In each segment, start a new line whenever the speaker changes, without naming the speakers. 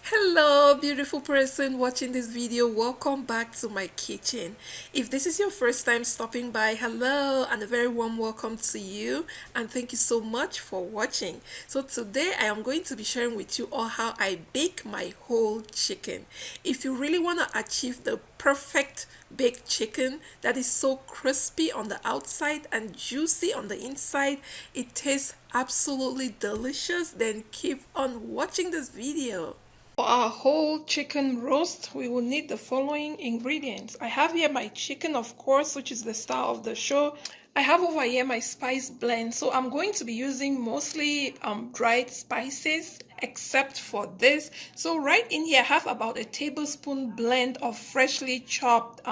Hello, beautiful person watching this video. Welcome back to my kitchen. If this is your first time stopping by, hello and a very warm welcome to you, and thank you so much for watching. So today I am going to be sharing with you all how I bake my whole chicken. If you really want to achieve the perfect baked chicken that is so crispy on the outside and juicy on the inside, it tastes absolutely delicious, then keep on watching this video. For our whole chicken roast, we will need the following ingredients. I have here my chicken, of course, which is the star of the show. I have over here my spice blend, so I'm going to be using mostly dried spices, except for this. So right in here, I have about a tablespoon blend of freshly chopped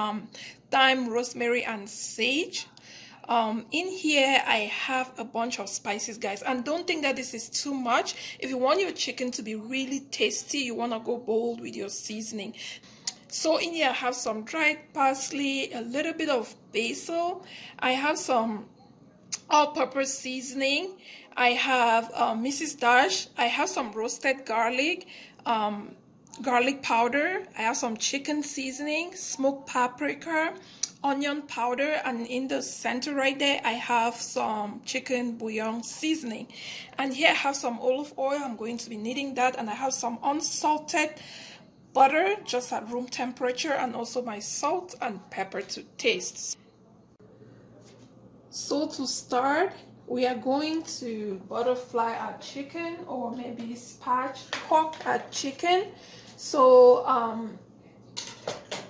thyme, rosemary, and sage. In here I have a bunch of spices, guys, and don't think that this is too much. If you want your chicken to be really tasty, you want to go bold with your seasoning. So in here I have some dried parsley, a little bit of basil, I have some all-purpose seasoning, I have Mrs. Dash, I have some roasted garlic, garlic powder, I have some chicken seasoning, smoked paprika, onion powder, and in the center right there I have some chicken bouillon seasoning. And here I have some olive oil, I'm going to be needing that, and I have some unsalted butter just at room temperature, and also my salt and pepper to taste. So to start, we are going to butterfly our chicken, or maybe spar-chock our chicken. So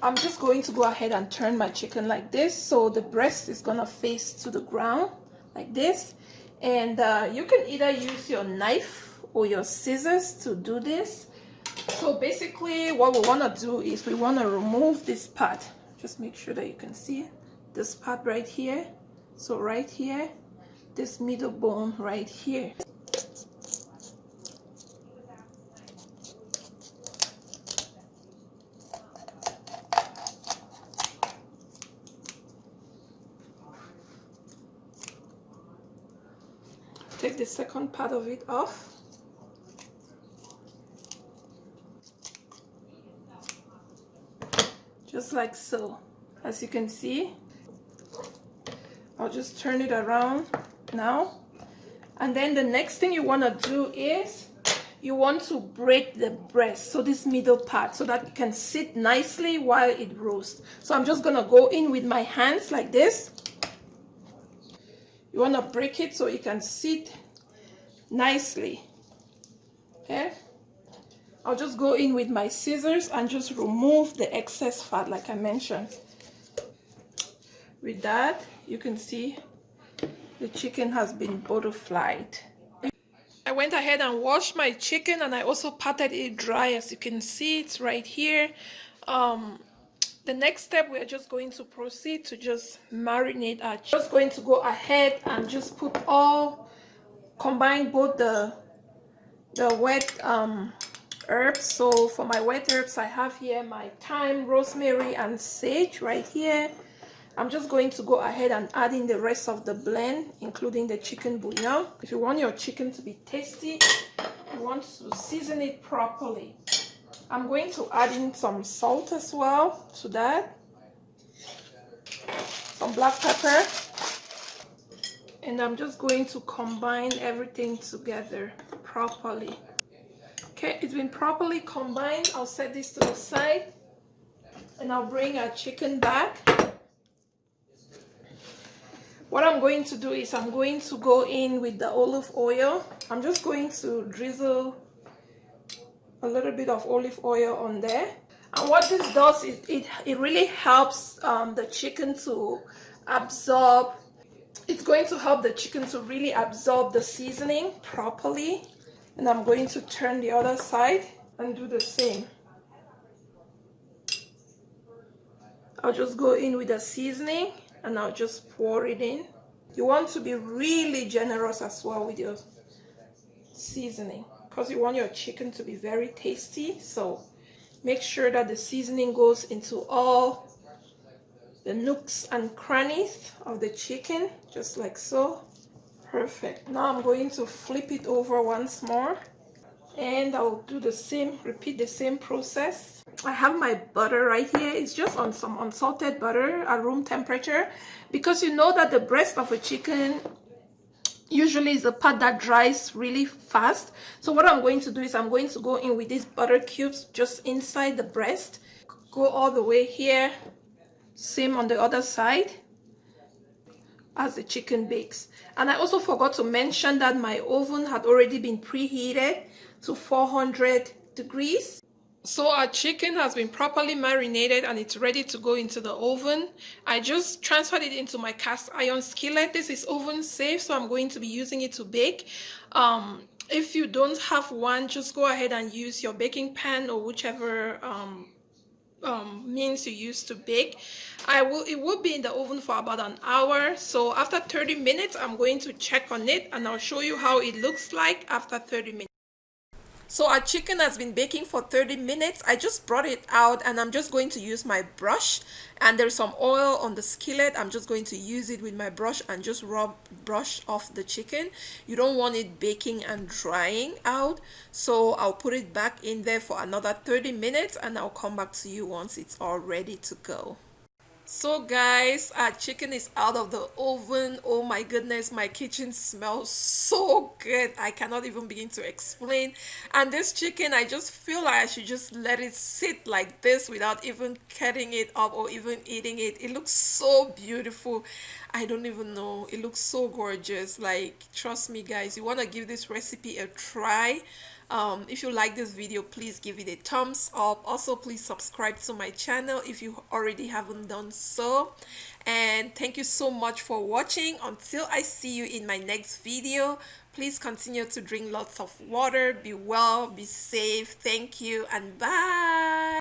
I'm just going to go ahead and turn my chicken like this, so the breast is gonna face to the ground like this. And you can either use your knife or your scissors to do this. So basically what we want to do is we want to remove this part. Just make sure that you can see this part right here. So right here, this middle bone right here. Take the second part of it off. Just like so. As you can see, I'll just turn it around now. And then the next thing you want to do is you want to break the breast, so this middle part, so that it can sit nicely while it roasts. So I'm just gonna go in with my hands like this. You want to break it so it can sit nicely. Okay, I'll just go in with my scissors and just remove the excess fat like I mentioned. With that, you can see the chicken has been butterflied. I went ahead and washed my chicken, and I also patted it dry. As you can see, it's right here. The next step, we're just going to proceed to just marinate our chicken. Just going to go ahead and just put combine both the wet herbs. So for my wet herbs, I have here my thyme, rosemary, and sage right here. I'm just going to go ahead and add in the rest of the blend, including the chicken bouillon. If you want your chicken to be tasty, you want to season it properly. I'm going to add in some salt as well to that, some black pepper, and I'm just going to combine everything together properly. Okay, it's been properly combined. I'll set this to the side, and I'll bring our chicken back. What I'm going to do is I'm going to go in with the olive oil. I'm just going to drizzle a little bit of olive oil on there. And what this does is it really helps the chicken to absorb. It's going to help the chicken to really absorb the seasoning properly. And I'm going to turn the other side and do the same. I'll just go in with the seasoning and I'll just pour it in. You want to be really generous as well with your seasoning, because you want your chicken to be very tasty. So make sure that the seasoning goes into all the nooks and crannies of the chicken, just like so. Perfect. Now I'm going to flip it over once more, and I'll do the same, repeat the same process. I have my butter right here. It's just on some unsalted butter at room temperature, because you know that the breast of a chicken usually is the part that dries really fast. So what I'm going to do is I'm going to go in with these butter cubes just inside the breast, go all the way here, same on the other side as the chicken bakes. And I also forgot to mention that my oven had already been preheated to 400 degrees. So our chicken has been properly marinated and it's ready to go into the oven. I just transferred it into my cast iron skillet. This is oven safe, so I'm going to be using it to bake. If you don't have one, just go ahead and use your baking pan or whichever means you use to bake. It will be in the oven for about an hour. So after 30 minutes, I'm going to check on it and I'll show you how it looks like after 30 minutes. So our chicken has been baking for 30 minutes. I just brought it out and I'm just going to use my brush, and there's some oil on the skillet. I'm just going to use it with my brush and just brush off the chicken. You don't want it baking and drying out. So I'll put it back in there for another 30 minutes and I'll come back to you once it's all ready to go. So guys, our chicken is out of the oven. Oh my goodness, my kitchen smells so good. I cannot even begin to explain. And this chicken, I just feel like I should just let it sit like this without even cutting it up or even eating it. It looks so beautiful. I don't even know. It looks so gorgeous. Like, trust me guys, you want to give this recipe a try. If you like this video, please give it a thumbs up. Also, please subscribe to my channel if you already haven't done so. And thank you so much for watching. Until I see you in my next video, please continue to drink lots of water. Be well, be safe. Thank you and bye.